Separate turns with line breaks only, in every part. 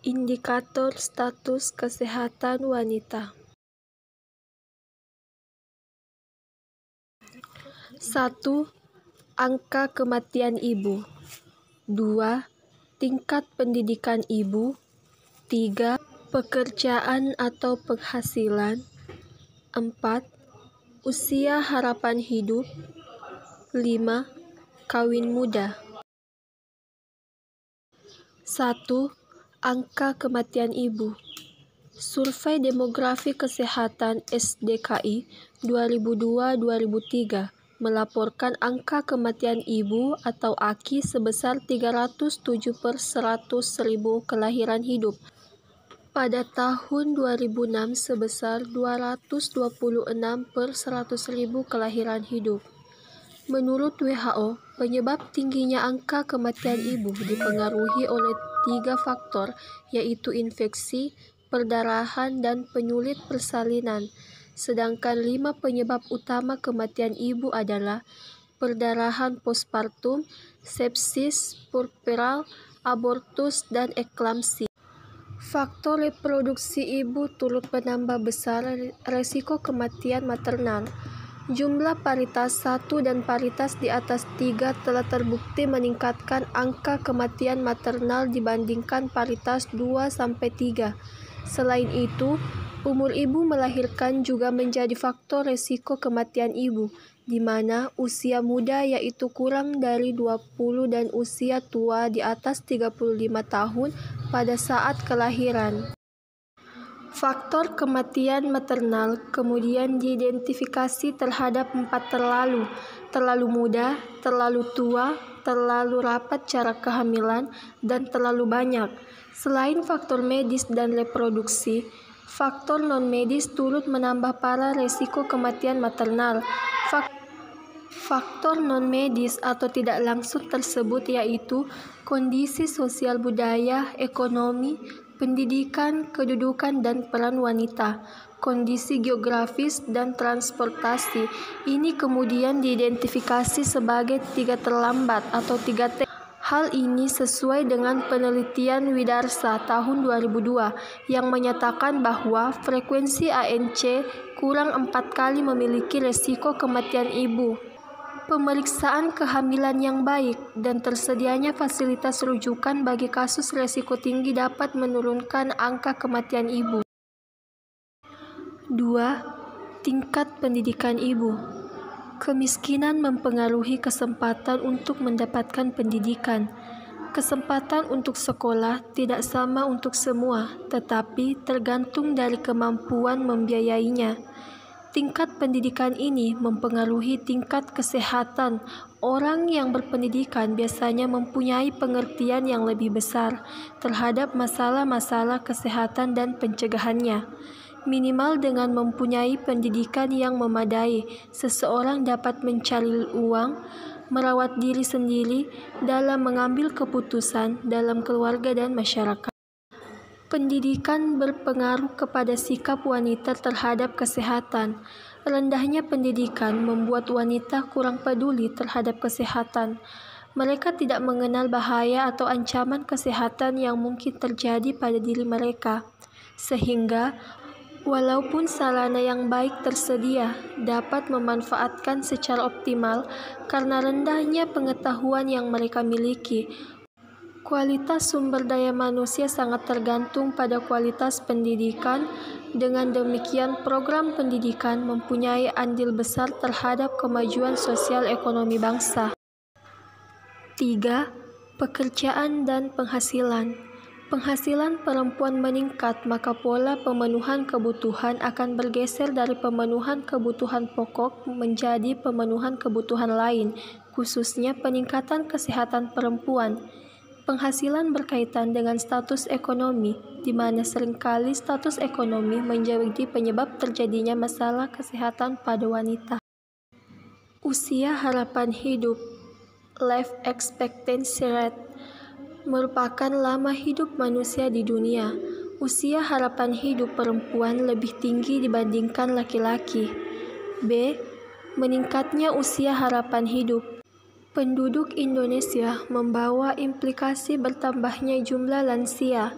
Indikator status kesehatan wanita. 1. Angka kematian ibu. 2. Tingkat pendidikan ibu. 3. Pekerjaan atau penghasilan. 4. Usia harapan hidup. 5. Kawin muda. 1. Angka kematian ibu. Survei Demografi Kesehatan SDKI 2002-2003 melaporkan angka kematian ibu atau AKI sebesar 307 per 100.000 kelahiran hidup. Pada tahun 2006 sebesar 226 per 100.000 kelahiran hidup. Menurut WHO, penyebab tingginya angka kematian ibu dipengaruhi oleh 3 faktor, yaitu infeksi, perdarahan, dan penyulit persalinan. Sedangkan 5 penyebab utama kematian ibu adalah perdarahan postpartum, sepsis puerperal, abortus, dan eklamsi. Faktor reproduksi ibu turut menambah besar resiko kematian maternal. Jumlah paritas 1 dan paritas di atas 3 telah terbukti meningkatkan angka kematian maternal dibandingkan paritas 2-3. Selain itu, umur ibu melahirkan juga menjadi faktor resiko kematian ibu, di mana usia muda yaitu kurang dari 20 dan usia tua di atas 35 tahun pada saat kelahiran. Faktor kematian maternal kemudian diidentifikasi terhadap 4 terlalu muda, terlalu tua, terlalu rapat jarak kehamilan, dan terlalu banyak. Selain faktor medis dan reproduksi, faktor non-medis turut menambah parah resiko kematian maternal. Faktor non-medis atau tidak langsung tersebut yaitu kondisi sosial budaya, ekonomi, pendidikan, kedudukan, dan peran wanita, kondisi geografis, dan transportasi. Ini kemudian diidentifikasi sebagai 3 terlambat atau 3T. Hal ini sesuai dengan penelitian Widarsa tahun 2002 yang menyatakan bahwa frekuensi ANC kurang 4 kali memiliki resiko kematian ibu. Pemeriksaan kehamilan yang baik dan tersedianya fasilitas rujukan bagi kasus resiko tinggi dapat menurunkan angka kematian ibu. 2. Tingkat pendidikan ibu. Kemiskinan mempengaruhi kesempatan untuk mendapatkan pendidikan. Kesempatan untuk sekolah tidak sama untuk semua, tetapi tergantung dari kemampuan membiayainya. Tingkat pendidikan ini mempengaruhi tingkat kesehatan. Orang yang berpendidikan biasanya mempunyai pengertian yang lebih besar terhadap masalah-masalah kesehatan dan pencegahannya. Minimal dengan mempunyai pendidikan yang memadai, seseorang dapat mencari uang, merawat diri sendiri dalam mengambil keputusan dalam keluarga dan masyarakat. Pendidikan berpengaruh kepada sikap wanita terhadap kesehatan. Rendahnya pendidikan membuat wanita kurang peduli terhadap kesehatan. Mereka tidak mengenal bahaya atau ancaman kesehatan yang mungkin terjadi pada diri mereka. Sehingga, walaupun sarana yang baik tersedia, dapat memanfaatkan secara optimal karena rendahnya pengetahuan yang mereka miliki. Kualitas sumber daya manusia sangat tergantung pada kualitas pendidikan. Dengan demikian, program pendidikan mempunyai andil besar terhadap kemajuan sosial ekonomi bangsa. 3. Pekerjaan dan penghasilan. Penghasilan perempuan meningkat, maka pola pemenuhan kebutuhan akan bergeser dari pemenuhan kebutuhan pokok menjadi pemenuhan kebutuhan lain, khususnya peningkatan kesehatan perempuan. Penghasilan berkaitan dengan status ekonomi, di mana seringkali status ekonomi menjadi penyebab terjadinya masalah kesehatan pada wanita. Usia harapan hidup, life expectancy rate, merupakan lama hidup manusia di dunia. Usia harapan hidup perempuan lebih tinggi dibandingkan laki-laki. B. Meningkatnya usia harapan hidup. Penduduk Indonesia membawa implikasi bertambahnya jumlah lansia.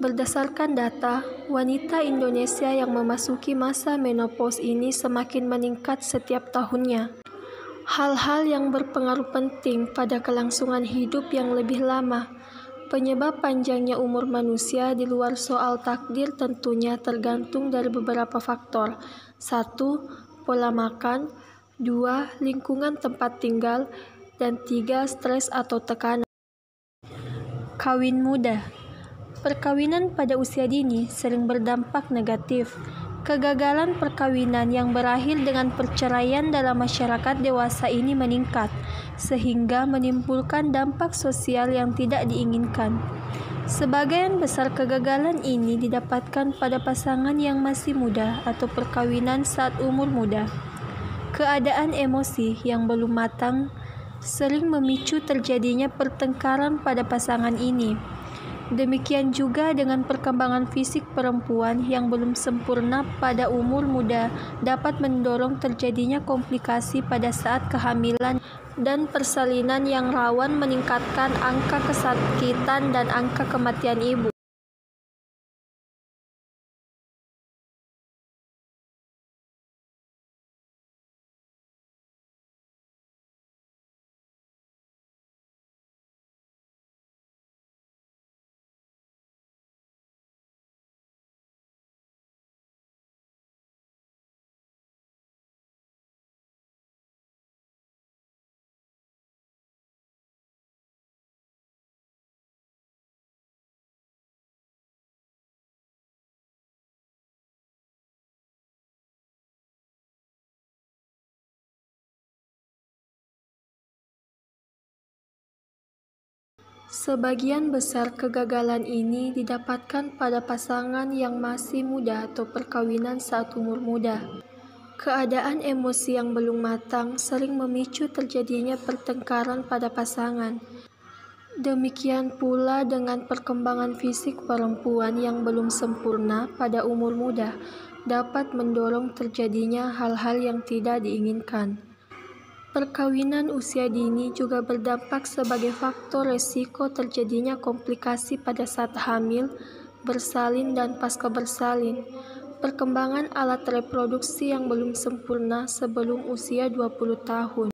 Berdasarkan data, wanita Indonesia yang memasuki masa menopause ini semakin meningkat setiap tahunnya. Hal-hal yang berpengaruh penting pada kelangsungan hidup yang lebih lama. Penyebab panjangnya umur manusia di luar soal takdir tentunya tergantung dari beberapa faktor. 1. Pola makan. 2. Lingkungan tempat tinggal. Dan 3. Stres atau tekanan. Kawin muda. Perkawinan pada usia dini sering berdampak negatif. Kegagalan perkawinan yang berakhir dengan perceraian dalam masyarakat dewasa ini meningkat, sehingga menimbulkan dampak sosial yang tidak diinginkan. Sebagian besar kegagalan ini didapatkan pada pasangan yang masih muda atau perkawinan saat umur muda. Keadaan emosi yang belum matang sering memicu terjadinya pertengkaran pada pasangan ini. Demikian juga dengan perkembangan fisik perempuan yang belum sempurna pada umur muda dapat mendorong terjadinya komplikasi pada saat kehamilan dan persalinan yang rawan meningkatkan angka kesakitan dan angka kematian ibu. Sebagian besar kegagalan ini didapatkan pada pasangan yang masih muda atau perkawinan saat umur muda. Keadaan emosi yang belum matang sering memicu terjadinya pertengkaran pada pasangan. Demikian pula dengan perkembangan fisik perempuan yang belum sempurna pada umur muda dapat mendorong terjadinya hal-hal yang tidak diinginkan. Perkawinan usia dini juga berdampak sebagai faktor resiko terjadinya komplikasi pada saat hamil, bersalin, dan pasca bersalin. Perkembangan alat reproduksi yang belum sempurna sebelum usia 20 tahun.